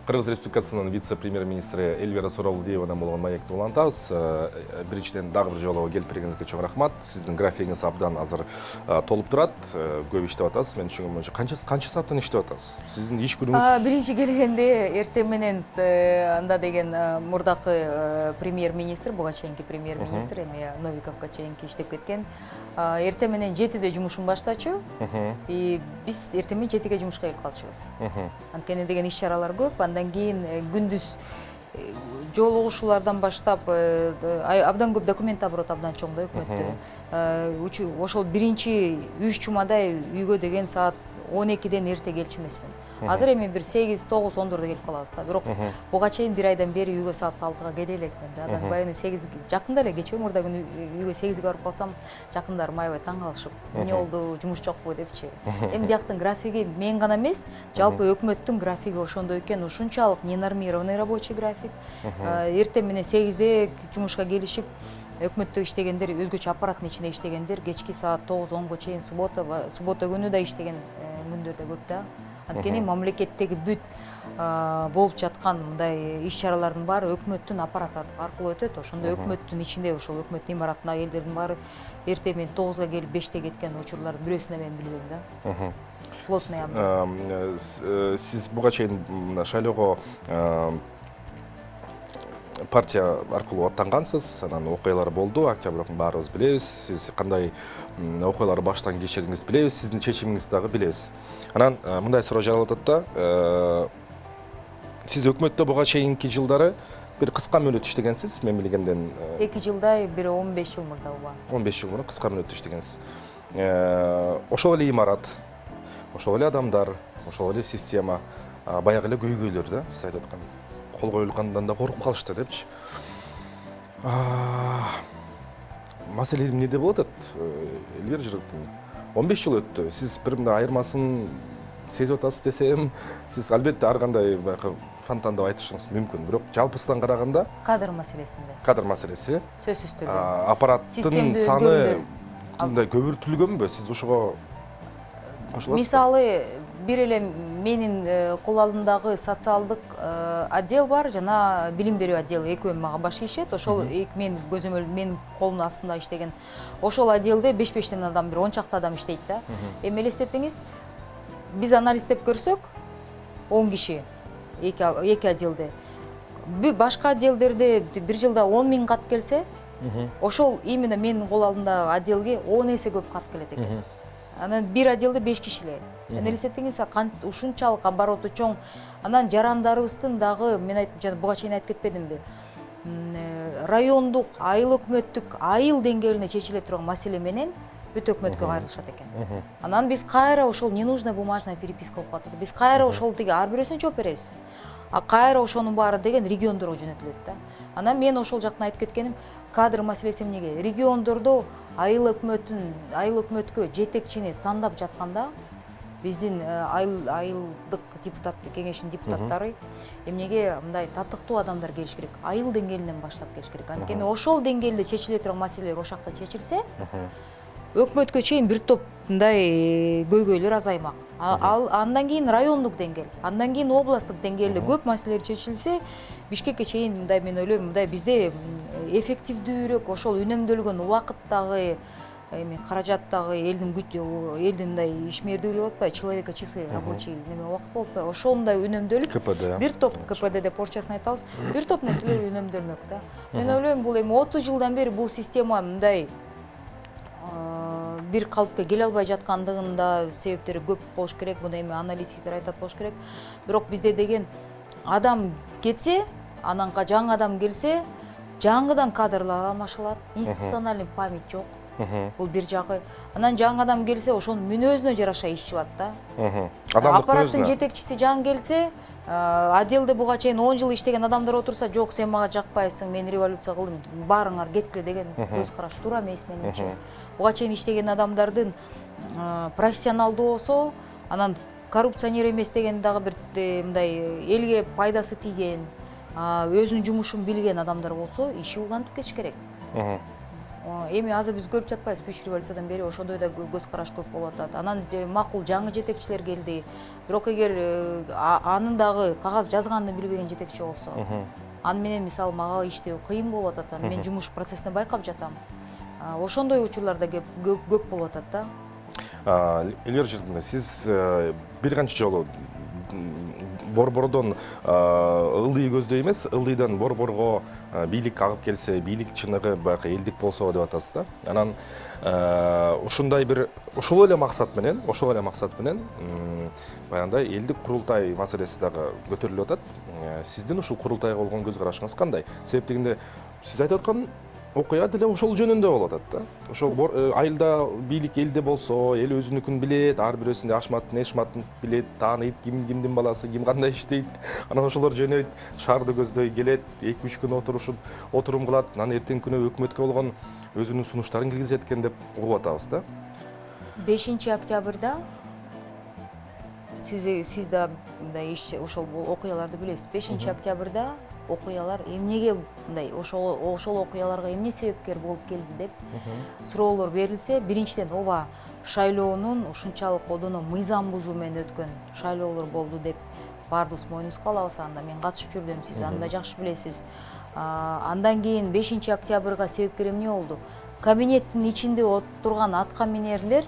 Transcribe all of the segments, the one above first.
Кыргыз Республикасынын вице-премьер-министри Эльвира Суралдиевадан болгон маекти улантабыз. Биринчиден дагы бир жолу келип бергениңизге чоң рахмат. Сиздин графигиңиз абдан азыр толуп турат. Көп иштеп атасыз. Мен түшүнгөн боюнча канча сааттан иштеп атасыз? Сиздин иш күнүңүз? Биринчи келгенде эртең менен анда деген мурдакы премьер-министр, буга чейинки премьер-министр эми Новиковго чейинки иштеп кеткен. Эртең менен 7-де жумушун баштачу. Биз эртең менен 7-ге жумушка келип калчубуз. Анткени деген иш-чаралар көп. Андан кийин күндүз жолугушуулардан баштап абдан көп документ оборот абдан чоң да өкмөттө. Ошол биринчи 3 жумадай үйгө деген саат 12-ден эрте келчү эмесмин. Азыр эми бир 8, 9, 10 келип калабыз да. Бирок буга чейин бир айдан бери үйгө саат 6-га келе элекмин да. Анан баягы 8 жакында эле кечээ мурда күнү үйгө 8-ге барып калсам, жакындарым аябай таң калышып, эмне болду, жумуш жокпу депчи. Эми бияктын графиги мен гана эмес, жалпы өкмөттүн графиги ошондой экен, ушунчалык ненормированный рабочий график. Эртең менен 8-де жумушка келишип, өкмөттө иштегендер, өзгөчө аппараттын ичинде иштегендер кечки саат 9-10го чейин суббота күнү да иштеген күндөр да көп да. Анткени мамлекеттеги бүт болуп жаткан мындай иш-чаралардын баары өкмөттүн аппараты аркылуу өтөт. Ошондо өкмөттүн ичинде ошол өкмөттүн имаратындагы элдердин баары эртең менен 9-га келип 5-те кеткен учурлардын бирөөсүн да мен билбейм да. Плотный абдан. Сиз буга чейин шайлоого партия аркылуу аттангансыз, анан окуялар болду, октябрдын баарыбыз билебиз. Сиз кандай окуяларды баштан кечирдиңиз билебиз, сиздин чечимиңизди дагы билебиз. Анан мындай суроо жаралып атат да, сиз өкмөттө буга чейинки жылдары бир кыска мөөнөт иштегенсиз, мен билгенден. 2 жылдай, бир 15 жыл мурда ооба. 15 жыл мурда кыска мөөнөттө иштегенсиз. Ошол эле имарат, ошол эле адамдар, ошол эле система, баягы эле көйгөйлөр да, сиз айтып аткан. Кол коюлгандан да коркуп калышты депчи. Маселе эмнеде болот атат? Элбир жырыктын 15 жыл өттү. Сиз бир мындай айырмасын сезип атасыз десем, сиз албетте ар кандай баягы фонтан деп айтышыңыз мүмкүн. Бирок жалпысынан караганда кадр маселесинде. Кадр маселеси. Сөзсүз түрдө. Аппараттын саны мындай көбүртүлгөнбү? Сиз ошого кошуласызбы? Мисалы, бир эле менин кол алдымдагы социалдык отдел бар жана билим берүү отделы, экөө мага баш ийишет. Ошол мен көзөмөл мен колумдун астында иштеген ошол отделде 5-5тен адам, бир 10 чакты адам иштейт да. Эми элестетиңиз, биз анализ деп көрсөк 10 киши эки отделде. Башка отделдерде бир жылда 10 000 кат келсе, ошол именно менин кол алдымдагы отделге 10 эсе көп кат келет экен. Анан бир отделде 5 киши эле. Элестетиңиз, ушунчалык обороту чоң. Анан жарандарыбыздын дагы, мен буга чейин айтып кетпедимби? Райондук, айыл өкмөттүк, айыл деңгээлинде чечиле турган маселе менен бүт өкмөткө кайрылышат экен. Анан биз кайра ошол ненужная бумажная переписка болуп калат. Биз кайра ошол тиги ар бирөөсүнө жооп беребиз. Кайра ошонун баары деген региондорго жөнөтүлөт да. Анан мен ошол жактан айтып кеткеним, кадр маселеси эмнеге? Региондордо айыл өкмөткө жетекчини тандап жатканда биздин айылдык депутаттык кеңештин депутаттары эмнеге мындай татыктуу адамдар келиш керек, айыл деңгээлинен баштап келиш керек. Анткени ошол деңгээлде чечиле турган маселелер ошол жакта чечилсе, өкмөткө чейин бир топ мындай көйгөйлөр азаймак. Андан кийин райондук деңгээл, андан кийин областтык деңгээлде көп маселелер чечилсе, Бишкекке чейин мындай мен ойлойм, мындай бизде эффективдүүрөөк, ошол үнөмдөлгөн убакыттагы эми каражаттагы элдин мындай ишмердүүлүгү болуп атпайбы, человека часы рабочий неме убакыт болуп атпайбы, ошондой үнөмдөлүп бир топ КПД деп порчасын айтабыз, бир топ нерселер үнөмдөлмөк да. Мен ойлойм, бул эми 30 жылдан бери бул система мындай бир калыпка келе албай жаткандыгын да себептери көп болуш керек. Буну эми аналитиктер айтат болуш керек. Бирок бизде деген адам кетсе, анан жаңы адам келсе, жаңыдан кадрлар алмашылат, институциональный память жок. Бул бир жагы. Анан жаңы адам келсе, ошонун мүнөзүнө жараша иш чылат да. Аппараттын жетекчиси жаңы келсе, отделде буга чейин 10 жыл иштеген адамдар отурса, жок, сен мага жакпайсың, мен революция кылдым, баарыңар кеткиле деген көз караш туура эмес менимче. Буга чейин иштеген адамдардын профессионалдуу болсо, анан коррупционер эмес деген дагы бир мындай элге пайдасы тийген, өзүнүн жумушун билген адамдар болсо, иши улантып кетиш керек. Эми азыр биз көрүп жатпайбыз, 5 революциядан бери ошондой да көз караш көп болуп атат. Анан макул жаңы жетекчилер келди. Бирок эгер анын дагы кагаз жазганды билбеген жетекчи болсо, аны менен мисалы мага иштөө кыйын болуп атат. Мен жумуш процессине байкап жатам. Ошондой учурлар да көп болуп атат да. Эльвира Жусуповна, сиз бир канча жолу борбордон ылдый көздөй эмес, ылдыйдан борборго бийлик агып келсе, бийлик чыныгы баягы элдик болсо деп атасыз да. Анан ушундай бир ошол эле максат менен баягындай элдик курултай маселеси дагы көтөрүлүп атат. Сиздин ушул курултайга болгон көз карашыңыз кандай? Себеп дегенде сиз айтып аткан окуя деле ошол жөнүндө болуп атат да. Ошол айылда бийлик элде болсо, эл өзүнүкүн билет, ар бирөөсүнүн ашматын, эшматын билет, тааныйт, кимдин баласы, ким кандай иштейт. Анан ошолор жөнөйт, шаарды көздөй келет, 2-3 күн отурум кылат, анан эртең күнү өкмөткө болгон өзүнүн сунуштарын киргизет экен деп угуп атабыз да. 5 октябрда сиз да мындай ошол окуяларды билесиз. 5 октябрда окуялар эмнеге мындай ошол окуяларга эмне себепкер болуп келди деп суроолор берилсе, биринчиден ооба шайлоонун ушунчалык одоно мыйзам бузуу менен өткөн шайлоолор болду деп баарыбыз мойнубузга алабыз. Анда мен катышып жүрдүм, сиз аны да жакшы билесиз. Андан кийин 5 октябрга себепкер эмне болду? Кабинеттин ичинде отурган атка минерлер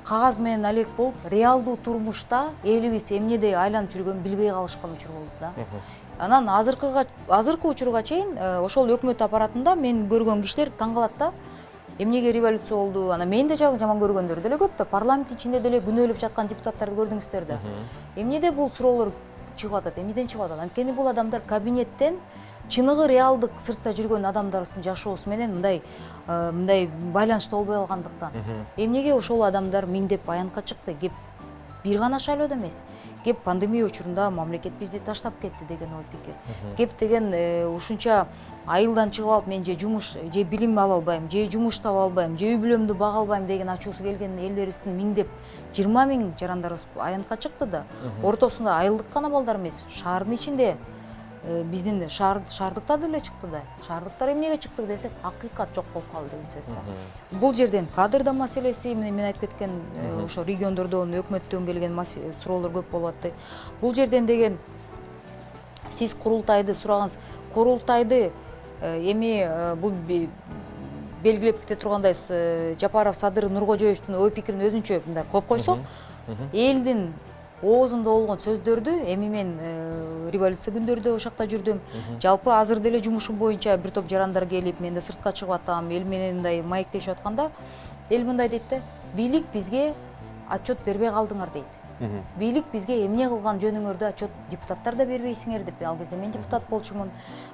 кагаз менен алек болуп, реалдуу турмушта элибиз эмнедей айланып жүргөнүн билбей калышкан учур болду да. Анан азыркы учурга чейин ошол өкмөт аппаратында мен көргөн кишилер таң калат да. Эмнеге революция болду? Анан мен да жаман көргөндөр деле көп да. Парламент ичинде деле күнөөлөп жаткан депутаттарды көрдүңүздөр да. Эмнеде бул суроолор чыгып атат? Эмнеден чыгып атат? Анткени бул адамдар кабинеттен чыныгы реалдык сыртта жүргөн адамдардын жашоосу менен мындай байланышта болбой калгандыктан. Эмнеге ошол адамдар миңдеп аянтка чыкты? Кеп бир гана шайлоодо эмес. Кеп пандемия учурунда мамлекет бизди таштап кетти деген ой пикир. Кеп деген ушунча айылдан чыгып алып мен же жумуш, же билим ала албайм, же жумуш таба албайм, же үй бүлөмдү бага албайм деген ачуусу келген элдерибиздин миңдеп 20 миң жарандарыбыз аянтка чыкты да. Ортосунда айылдык гана балдар эмес, шаардын ичинде биздин шаардыктар деле чыкты да. Шаардыктар эмнеге чыкты десек, акыйкат жок болуп калды деген сөз да. Бул жерден кадр да маселеси, мен айтып кеткен ошо региондордон, өкмөттөн келген суроолор көп болуп атты. Бул жерден деген сиз курултайды сурагансыз. Курултайды эми бул белгилеп кете тургандай Жапаров Садыр Нуркожоевдун ой пикирин өзүнчө мындай коюп койсок, элдин оозунда болгон сөздөрдү эми мен революция күндөрүдө ошакта жүрдүм. Жалпы азыр деле жумушум боюнча бир топ жарандар келип, мен да сыртка чыгып атам, эл менен мындай маектешип атканда, эл мындай дейт да, бийлик бизге отчет бербей калдыңар дейт. Бийлик бизге эмне кылган жөнүңөрдү отчет депутаттар да бербейсиңер деп, ал кезде мен депутат болчумун.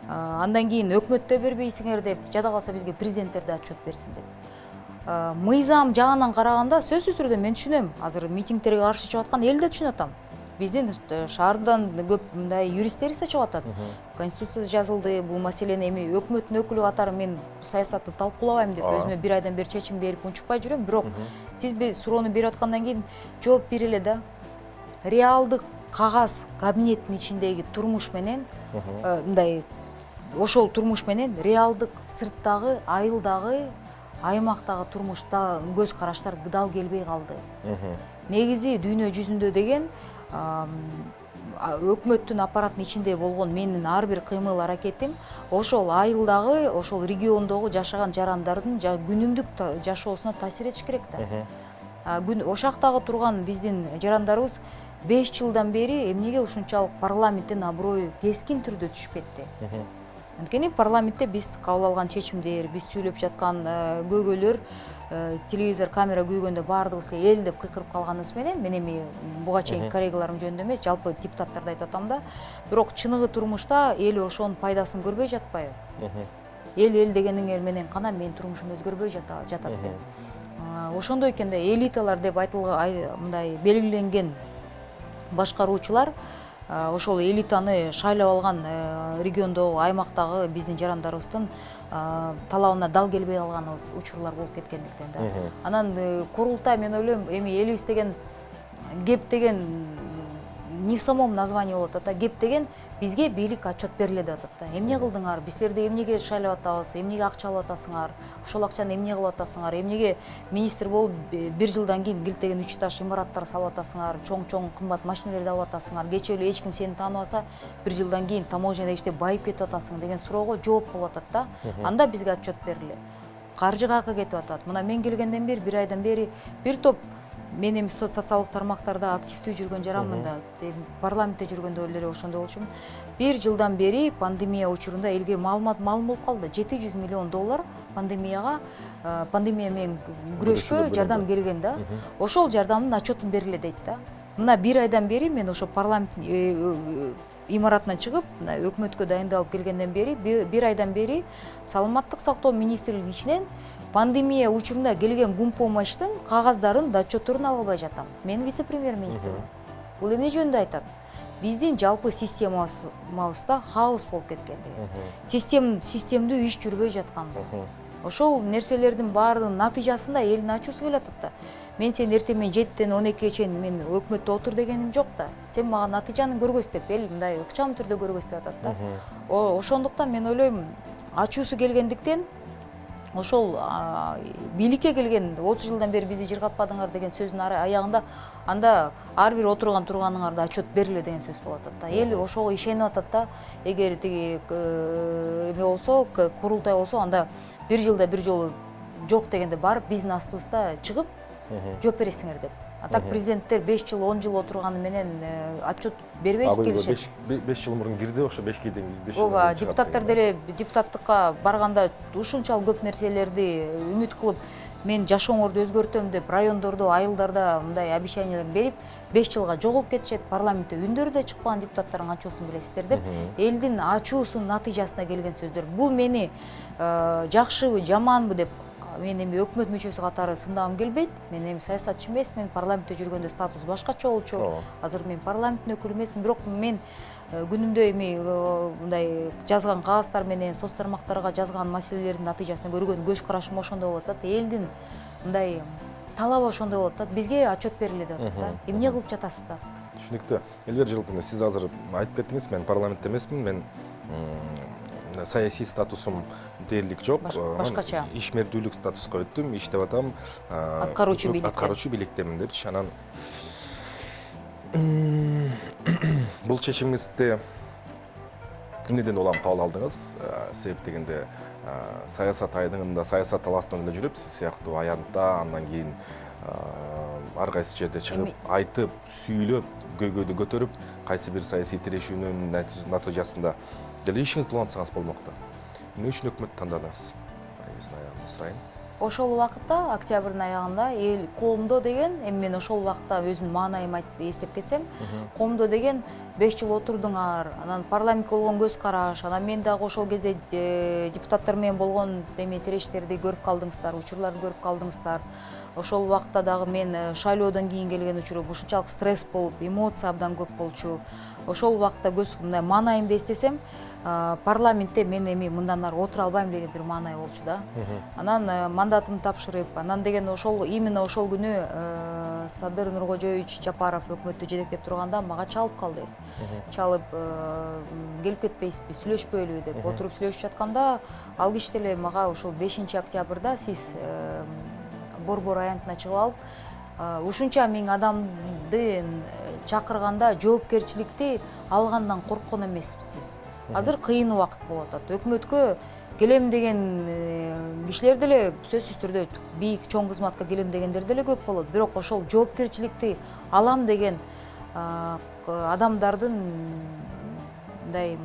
Андан кийин өкмөттө бербейсиңер деп, жада калса бизге президенттер да отчет берсин деп. Мыйзам жагынан караганда сөзсүз түрдө мен түшүнөм. Азыр митингтерге каршы чыгып аткан эл да түшүнүп атам. Биздин шаардан көп мындай юристтерибиз да чыгып атат. Конституция жазылды, бул маселени эми өкмөттүн өкүлү катары мен саясатты талкуулабайм деп өзүмө бир айдан бери чечим берип унчукпай жүрөм. Бирок сиз суроону берип аткандан кийин жооп бере эле да. Реалдык кагаз кабинеттин ичиндеги турмуш менен мындай ошол турмуш менен реалдык сырттагы, айылдагы, аймактагы турмушта көз караштар дал келбей калды. Негизи дүйнө жүзүндө деген өкмөттүн аппараттын ичинде болгон менин ар бир кыймыл аракетим ошол айылдагы, ошол региондогу жашаган жарандардын күнүмдүк жашоосуна таасир этиш керек да. Ошактагы турган биздин жарандарыбыз 5 жылдан бери эмнеге ушунчалык парламенттин аброю кескин түрдө түшүп кетти? Анткени парламентте биз кабыл алган чечимдер, биз сүйлөп жаткан көйгөйлөр, телевизор, камера күйгөндө баардыгыбыз эле эл деп кыйкырып калганыбыз менен, мен эми буга чейин коллегаларым жөнүндө эмес, жалпы депутаттарды айтып атам да. Бирок чыныгы турмушта эл ошонун пайдасын көрбөй жатпайбы? Эл дегениңер менен кана менин турмушум өзгөрбөй жатат деп. Ошондой экен да, элиталар деп мындай белгиленген башкаруучулар ошол элитаны шайлап алган региондогу, аймактагы биздин жарандарыбыздын талабына дал келбей калган учурлар болуп кеткендиктен да. Анан курултай мен ойлойм, эми элибиз деген кеп деген не в самом названии болот ата, кеп деген бизге бийлик отчет берилет атат да. Эмне кылдыңар? Биз силерди эмнеге шайлап атабыз? Эмнеге акча алып атасыңар? Ошол акчаны эмне кылып атасыңар? Эмнеге министр болуп 1 жылдан кийин килтеген 3 этаж имараттар салып атасыңар? Чоң кымбат машиналарды алып атасыңар? Кечээ эле эч ким сени тааныбаса, 1 жылдан кийин таможняда иштеп байып кетип атасың деген суроого жооп болуп атат да. Анда бизге отчет берилет. Каржы каяка кетип атат? Мына мен келгенден бери 1 айдан бери бир топ мен эми социалдык тармактарда активдүү жүргөн жаранмын да. Парламентте жүргөндө эле ошондой болчумун. 1 жылдан бери пандемия учурунда элге маалымат болуп калды. 700 миллион доллар пандемия менен күрөшкө жардам келген да. Ошол жардамдын отчетун бергиле дейт да. Мына 1 айдан бери мен ошо парламент имаратынан чыгып, өкмөткө дайындалып келгенден бери 1 айдан бери саламаттык сактоо министрлигинин ичинен пандемия учурунда келген гумпомощтун кагаздарын, отчетторун ала албай жатам. Мен вице-премьер-министрмин. Бул эмне жөнүндө айтат? Биздин жалпы системабызда хаос болуп кеткен деген. Системдүү иш жүрбөй жаткан. Ошол нерселердин баарынын натыйжасында элдин ачуусу келип атат да. Мен сен эртең 7-ден 12-ге чейин мен өкмөттө отур дегеним жок да. Сен мага натыйжаны көргөз деп, эл мындай ыкчам түрдө көргөз деп атат да. Ошондуктан мен ойлойм, ачуусу келгендиктен ошол бийликке келген 30 жылдан бери бизди жыргатпадыңар деген сөздүн аягында анда ар бир турганыңарда отчет бериле деген сөз болуп атат да. Эл ошого ишенип атат да. Эгер тиги эме болсо, курултай болсо, анда 1 жылда 1 жолу жок дегенде барып биздин астыбызда чыгып жооп бересиңер деп. А так президенттер 5 жыл, 10 жыл отурганы менен отчет бербей келишет. 5 жыл мурун кирди, ошо 5 жыл. Ооба, депутаттар деле депутаттыкка барганда ушунчалык көп нерселерди үмүт кылып, мен жашооңорду өзгөртөм деп райондордо, айылдарда мындай обещаниялар берип, 5 жылга жоголуп кетишет. Парламентте үндөрү да чыкпаган депутаттардын ачуусун билесиздер деп, элдин ачуусунун натыйжасына келген сөздөр. Бул мени жакшыбы, жаманбы деп мен эми өкмөт мүчөсү катары сындагым келбейт. Мен эми саясатчы эмесмин, парламентте жүргөндө статус башкача болчу. Азыр мен парламенттин өкүлү эмесмин, бирок мен күнүндө эми мындай жазган кагаздар менен соц тармактарга жазган маселелердин натыйжасын көргөн көз карашым ошондой болот да. Элдин мындай талабы ошондой болот да. Бизге отчет бериле деп атат да. Эмне кылып жатасыздар? Түшүнүктүү. Элбер Жылкүнү, сиз азыр айтып кеттиңиз, мен парламентте эмесмин, мен саясий статусум дээрлик жок. Башкача. Ишмердүүлүк статуска өттүм, иштеп атам. Аткаруучу бийликтемин депчи. Анан бул чечимиңизди эмнеден улам кабыл алдыңыз? Себеп дегенде саясат айдыңында, саясат талаасында эле жүрүп, сиз сыяктуу аянтта, андан кийин ар кайсы жерде чыгып, айтып, сүйлөп, көйгөйдү көтөрүп, кайсы бир саясий тирешүүнүн натыйжасында деле ишиңизди улантсаңыз болмокто. Эмне үчүн өкмөттү тандадыңыз? Айыбыздын аягын сурайын. Ошол убакытта, октябрдын аягында эл коомдо деген, эми мен ошол убакытта өзүмдүн маанайымды эстеп кетсем, коомдо деген 5 жыл отурдуңар, анан парламентке болгон көз караш, анан мен дагы ошол кезде депутаттар менен болгон эме тирештерди көрүп калдыңыздар, учурларды көрүп калдыңыздар. Ошол убакытта дагы мен шайлоодон кийин келген учуру ушунчалык стресс болуп, эмоция абдан көп болчу. Ошол убакытта мындай маанайымды эстесем, парламентте мен эми мындан ары отура албайм деген бир маанай болчу да. Анан мандатымды тапшырып, анан деген именно ошол күнү Садыр Нуркожоевич Жапаров өкмөттү жетектеп турганда мага чалып калды. Чалып, келип кетпейсизби, сүйлөшпөйлүбү деп отуруп сүйлөшүп жатканда, ал киши деле мага ошол 5 октябрда сиз Борбор аянтына чыгып алып, ушунча миң адамды чакырганда жоопкерчиликти алгандан корккон эмесписиз. Азыр кыйын убакыт болуп атат. Өкмөткө келем деген кишилер деле сөзсүз түрдө бийик, чоң кызматка келем дегендер деле көп болот. Бирок ошол жоопкерчиликти алам деген адамдардын мындай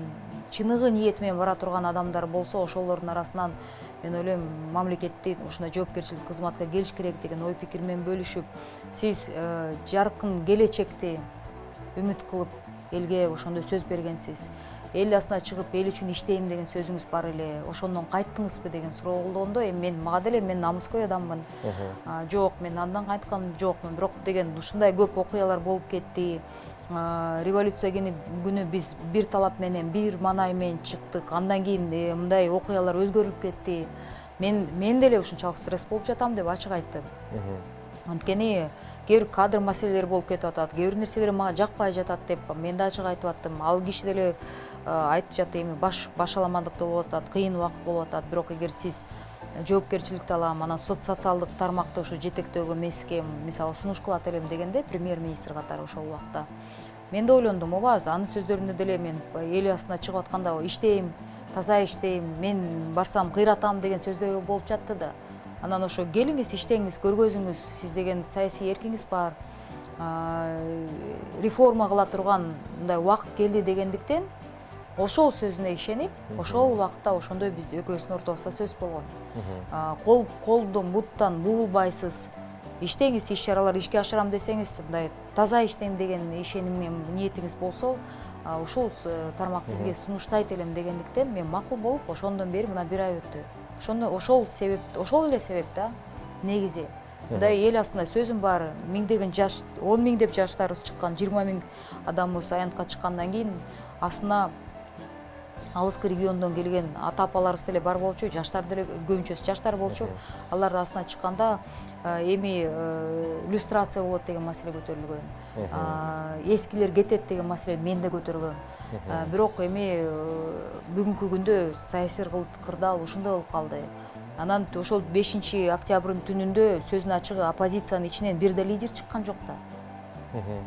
чыныгы ниети менен бара турган адамдар болсо, ошолордун арасынан мен ойлойм мамлекетти ушундай жоопкерчилик кызматка келиш керек деген ой пикир менен бөлүшүп, сиз жаркын келечекти үмүт кылып элге ошондой сөз бергенсиз. Эл астына чыгып, эл үчүн иштейм деген сөзүңүз бар эле. Ошондон кайттыңызбы деген суроо болгондо, эми мага деле мен намыскөй адаммын. Жок, мен андан кайткан жокмун. Бирок деген ушундай көп окуялар болуп кетти. Революция күнү биз бир талап менен, бир маанай менен чыктык. Андан кийин мындай окуялар өзгөрүлүп кетти. Мен деле ушунчалык стресс болуп жатам деп ачык айттым. Анткени кээ бир кадр маселелери болуп кетип атат, кээ бир нерселер мага жакпай жатат деп мен да ачык айтып аттым. Ал киши деле айтып жатты, эми башаламандыкта болуп атат, кыйын убакыт болуп атат. Бирок эгер сиз жоопкерчиликти алам, анан социалдык тармакты ошо жетектөөгө меске мисалы сунуш кылат элем дегенде премьер-министр катары ошол убакта мен да ойлондум, ооба, анын сөздөрүндө деле мен эл астына чыгып атканда иштейм, таза иштейм, мен барсам кыйратам деген сөздөр болуп жатты да. Анан ошо келиңиз, иштеңиз, көргөзүңүз, сиз деген саясий эркиңиз бар, реформа кыла турган мындай убакыт келди дегендиктен ошол сөзүнө ишенип, ошол убакытта ошондой биз экөөбүздүн ортобузда сөз болгон. Колдон буттан буулбайсыз, иштеңиз, иш чаралар ишке ашырам десеңиз, мындай таза иштейм деген ишеним ниетиңиз болсо, ушул тармак сизге сунуштайт элем дегендиктен мен макул болуп, ошондон бери мына 1 ай өттү. Ошол эле себеп да негизи. Мындай эл астында сөзүм бар, миңдеген жаш, 10 миң деп жаштарыбыз чыккан, 20 миң адамыбыз аянтка чыккандан кийин астына алыскы региондон келген ата-апаларыбыз деле бар болчу, жаштар деле көбүнчөсү жаштар болчу. Алар астына чыкканда эми иллюстрация болот деген маселе көтөрүлгөн. Эскилер кетет деген маселе мен да көтөргөм. Бирок эми бүгүнкү күндө саясий кырдаал ушундай болуп калды. Анан ошол 5 октябрдын түнүндө сөзүн ачыгы оппозициянын ичинен бир да лидер чыккан жок да.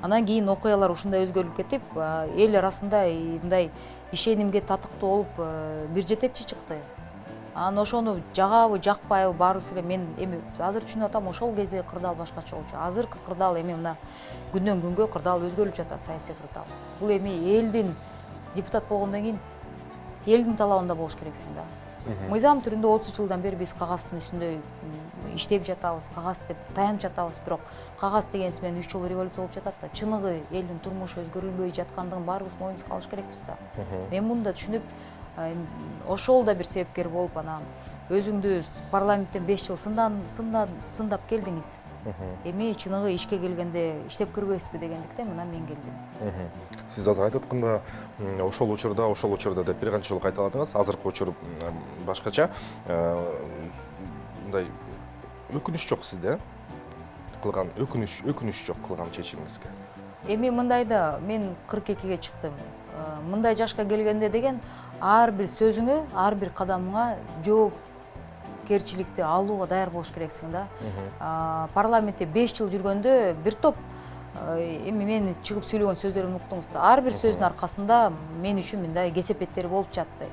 Анан кийин окуялар ушундай өзгөрүлүп кетип, эл арасында мындай ишенимге татыктуу болуп бир жетекчи чыкты. Анан ошону жагабы, жакпайбы баарыбыз эле мен эми азыр түшүнүп атам, ошол кезде кырдаал башкача болчу. Азыркы кырдаал эми мына күндөн күнгө кырдаал өзгөрүп жатат, саясий кырдаал. Бул эми элдин депутат болгондон кийин элдин талабында болуш керексиң да. Мыйзам түрүндө 30 жылдан бери биз кагаздын үстүндө иштеп жатабыз, кагаз деп таянып жатабыз, бирок кагаз дегенибиз менен 3 жыл революция болуп жатат да. Чыныгы элдин турмушу өзгөрүлбөй жаткандыгын баарыбыз моюнубузга алыш керекпиз да. Мен муну да түшүнүп, ошол да бир себепкер болуп, анан өзүңдү парламенттен 5 жыл сындап келдиңиз. Эми чыныгы ишке келгенде иштеп көрбөйсүзбү дегендиктен мына мен келдим. Сиз азыр айтып атканда ошол учурда деп бир канча жолу кайталадыңыз. Азыркы учур башкача. Мындай өкүнүч жок сизде? Кылган өкүнүч жок кылган чечимиңизге. Эми мындай да, мен 42-ге чыктым. Мындай жашка келгенде деген ар бир сөзүңө, ар бир кадамыңа жоопкерчиликти алууга даяр болуш керексиң да. Парламентте 5 жыл жүргөндө бир топ эми мен чыгып сүйлөгөн сөздөрүмдү уктуңуз да. Ар бир сөздүн аркасында мен үчүн мындай кесепеттер болуп жатты.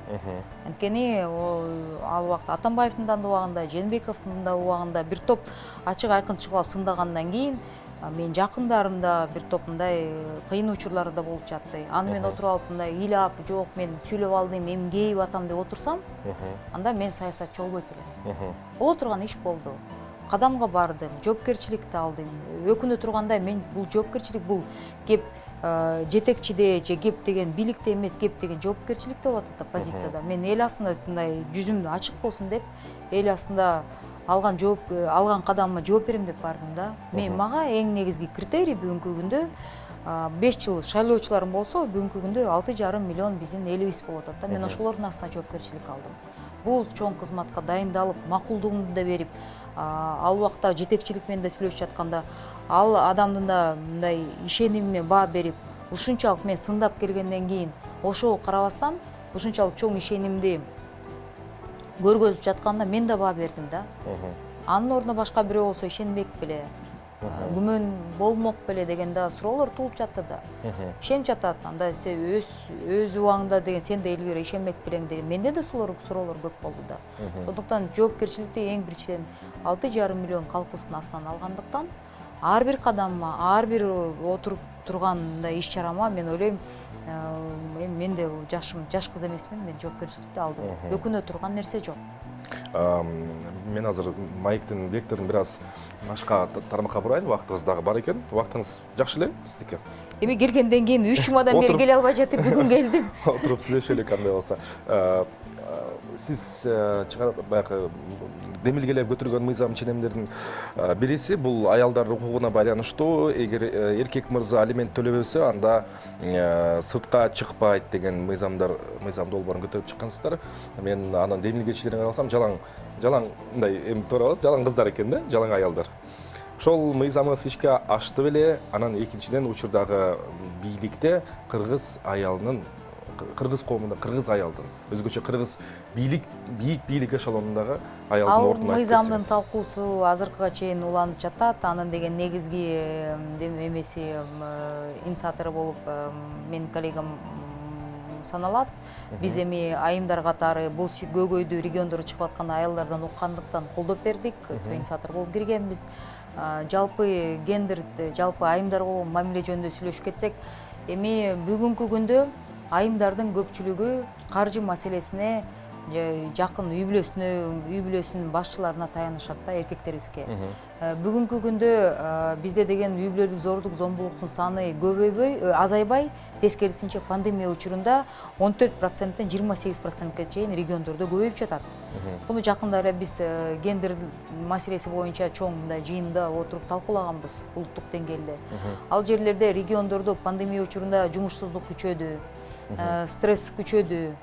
Анткени ал убакта Атамбаевдин да убагында, Жээнбековдун да убагында бир топ ачык айкын чыгып алып сындагандан кийин мен жакындарымда бир топ мындай кыйын учурлар да болуп жатты. Аны мен отуруп алып мындай ыйлап, жок мен сүйлөп алдым, эми кейип атам деп отурсам, анда мен саясатчы болбойт элем. Боло турган иш болду. Кадамга бардым, жоопкерчиликти алдым. Өкүнө тургандай мен бул жоопкерчилик бул кеп жетекчиде же кеп деген бийликте эмес, кеп деген жоопкерчиликте болот да позицияда. Мен эл астында мындай жүзүм ачык болсун деп, эл астында алган кадамыма жооп берем деп бардым да. Мен мага эң негизги критерий бүгүнкү күндө 5 жыл шайлоочуларым болсо, бүгүнкү күндө 6,5 миллион биздин элибиз болуп атат да. Мен ошолордун астына жоопкерчилик алдым. Бул чоң кызматка дайындалып, макулдугумду да берип, ал убакта жетекчилик менен да сүйлөшүп жатканда, ал адамдын да мындай ишенимиме баа берип, ушунчалык мен сындап келгенден кийин, ошого карабастан, ушунчалык чоң ишенимди көргөзүп жатканда мен да баа бердим да. Анын ордуна башка бирөө болсо ишенбек беле, күмөн болмок беле деген да суроолор туулуп жатты да. Ишенип жатат, анда сен өз убагыңда деген сен да элбир ишенбек белең деген менде да суроолор көп болду да. Ошондуктан жоопкерчиликти эң биринчиден 6,5 миллион калкыбыздын астынан алгандыктан, ар бир кадамыма, ар бир отуруп турган мындай иш чарама мен ойлойм, эми мен да жаш кыз эмесмин, мен жоопкерчиликти алдым. Өкүнө турган нерсе жок. Мен азыр маектин векторун бир аз башка тармакка бурайын, убактыбыз дагы бар экен. Убактыңыз жакшы эле сиздики? Эми келгенден кийин 3 жумадан бери келе албай жатып бүгүн келдим. Отуруп сүйлөшөлү кандай болсо. Сиз баягы демилгелеп көтөргөн мыйзам ченемдердин бириси бул аялдардын укугуна байланыштуу. Эгер эркек мырза алимент төлөбөсө, анда сыртка чыкпайт деген мыйзам долбоорун көтөрүп чыккансыздар. Мен анын демилгечилерине карасам, жалаң мындай эми туура болот, жалаң кыздар экен да, жалаң аялдар. ошол мыйзамыбыз ишке ашты беле, анан экинчиден учурдагы бийликте кыргыз аялынын, кыргыз коомунда кыргыз аялдын, өзгөчө кыргыз бийик эшелонундагы аялдын Ал ордун айтып мыйзамдын кетсеңиз. талкуусу азыркыга чейин уланып жатат. Анын деген негизги эмеси инициатору болуп менин коллегам саналат. Биз эми айымдар катары бул көйгөйдү региондорго чыгып аткан аялдардан уккандыктан колдоп бердик. Инициатор болуп киргенбиз. Жалпы гендер, жалпы айымдарга мамиле жөнүндө сүйлөшүп кетсек, эми бүгүнкү күндө айымдардын көпчүлүгү каржы маселесине жакын үй бүлөсүнүн башчыларына таянышат да, эркектерибизге. Бүгүнкү күндө бизде деген үй бүлөлүк зордук, зомбулуктун саны көбөйбөй, азайбай, тескерисинче пандемия учурунда 14%-тен 28%-ке чейин региондордо көбөйүп жатат. Буну жакында эле биз гендер маселеси боюнча чоң мындай жыйында отуруп талкуулаганбыз улуттук деңгээлде. Ал жерлерде региондордо пандемия учурунда жумушсуздук күчөдү, стресс күчөдү,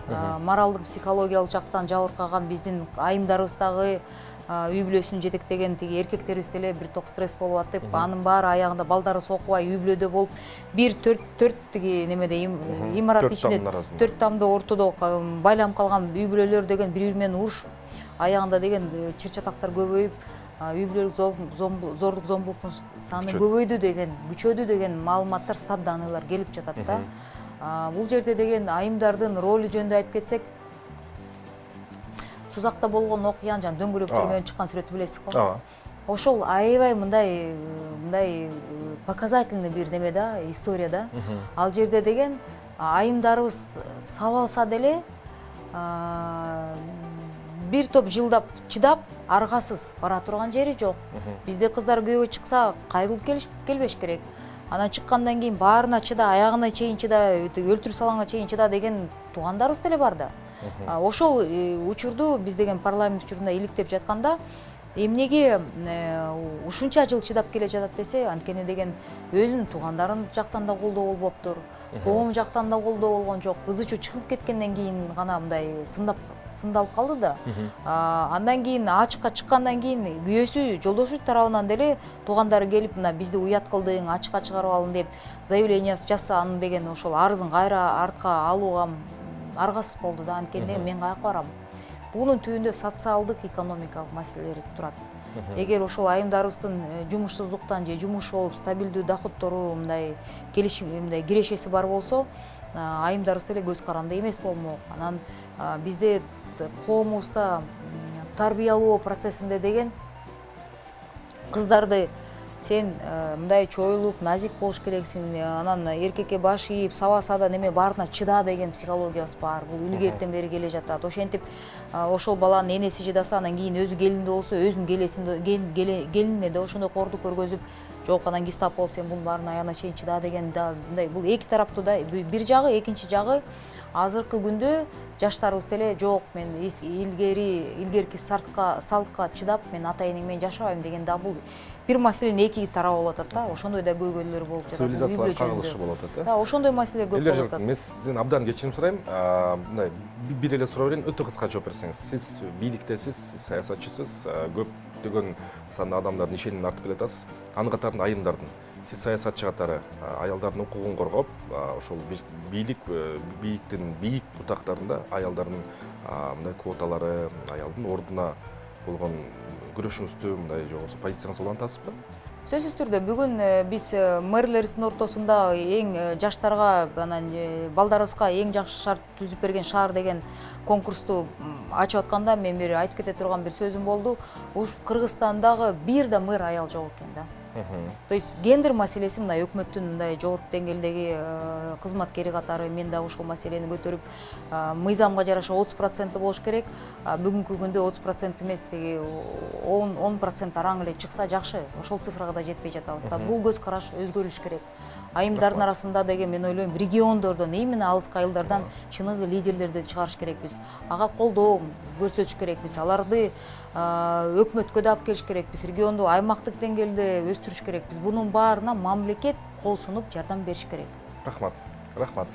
моралдык, психологиялык жактан жабыркаган биздин айымдарыбыз дагы үй бүлөсүн жетектеген тиги эркектерибиз деле бир ток стресс болуп атып, анын баары аягында балдарыбыз окубай үй бүлөдө болуп, бир төрт тиги немеде имараттын ичинде 4 тамдуу ортодо байланып калган үй бүлөлөр деген бири менен урушуп, аягында деген чыр-чатактар көбөйүп, үй бүлөлүк зордук, зомбулуктун саны көбөйдү деген, күчөдү деген маалыматтар, стат данныйлар келип жатат да. Бул жерде деген айымдардын ролу жөнүндө айтып кетсек, Сузакта болгон окуяны жана дөңгөлөктөр менен чыккан сүрөттү билесиз го. Ошол аябай мындай показательный бир неме да, история да. Ал жерде деген айымдарыбыз сабалса деле бир топ жылдап чыдап, аргасыз бара турган жери жок. Бизде кыздар күйөөгө чыкса кайрылып келбеш керек. Анан чыккандан кийин баарына чыда, аягына чейин чыда, өлтүрүп салганга чейин чыда деген туугандарыбыз деле бар да. Ошол учурду биз деген парламент учурунда иликтеп жатканда, эмнеге ушунча жыл чыдап келе жатат десе, анткени деген өзүнүн туугандарын жактан да колдоо болбоптур, коом жактан да колдоо болгон жок. Ызы чуу чыгып кеткенден кийин гана мындай сындалып калды да. Андан кийин ачыкка чыккандан кийин күйөөсү, жолдошу тарабынан деле туугандары келип, мына бизди уят кылдың, ачыкка чыгарып алдың деп заявлениясы жазса, анын деген ошол арызын кайра артка алууга аргасыз болду да. Анткени мен каяка барам. Бунун түбүндө социалдык, экономикалык маселелер турат. Эгер ошол айымдарыбыздын жумушсуздуктан же жумуш болуп стабилдүү доходтору мындай кирешеси бар болсо, айымдарыбыз деле көз каранды эмес болмок. Анан бизде коомубузда тарбиялоо процессинде деген кыздарды сен мындай чоюлуп, назик болуш керексиң, анан эркекке баш ийип, сабаса неме баарына чыда деген психологиябыз бар. Бул илгертен бери келе жатат. Ошентип ошол баланын энеси чыдаса, анан кийин өзү келинде болсо, өзүнүн келинине да ошондой кордук көргөзүп, жок анан гестап болуп сен бунун баарына аягына чейин чыда деген да, мындай бул эки тараптуу да. Бир жагы, экинчи жагы азыркы күндө жаштарыбыз деле жок, мен илгерки салтка чыдап, мен ата энем менен жашабайм деген да, бул бир маселенин эки тарабы болуп атат да. Ошондой да көйгөйлөр болуп жатат. Цивилизациялар кагылышы болуп атат да. Ошондой маселелер көп болуп атат. Мен сизден абдан кечирим сурайм. Мындай бир эле суроо берейин, өтө кыска жооп берсеңиз. Сиз бийликтесиз, саясатчысыз, көптөгөн санда адамдардын ишенимин артып келатасыз. Анын катарында айымдардын. Сиз саясатчы катары аялдардын укугун коргоп, ошол бийиктин бийик бутактарында аялдардын мындай квоталары, аялдын ордуна болгон күрөшүңүздү, мындай же болбосо позицияңызды улантасызбы? Сөзсүз түрдө бүгүн биз мэрлерибиздин ортосунда эң жаштарга, анан балдарыбызга эң жакшы шарт түзүп берген шаар деген конкурсту ачып атканда мен бир айтып кете турган бир сөзүм болду. Уш Кыргызстандагы бир да мэр аял жок экен да. То есть гендер маселеси мына өкмөттүн мындай жогорку деңгээлдеги кызматкери катары мен да ушул маселени көтөрүп, мыйзамга жараша 30% болуш керек. Бүгүнкү күндө 30% эмес, 10% араң эле чыкса жакшы. Ошол цифрага да жетпей жатабыз да. Бул көз караш өзгөрүш керек. Айымдардын арасында деген мен ойлойм, региондордон, именно алыскы айылдардан чыныгы лидерлерди чыгарыш керекпиз. Ага колдоо көрсөтүш керекпиз. Аларды өкмөткө да алып келиш керекпиз. Регионду, аймактык деңгээлде өстүрүш керекпиз. Бунун баарына мамлекет кол сунуп жардам бериш керек. Рахмат.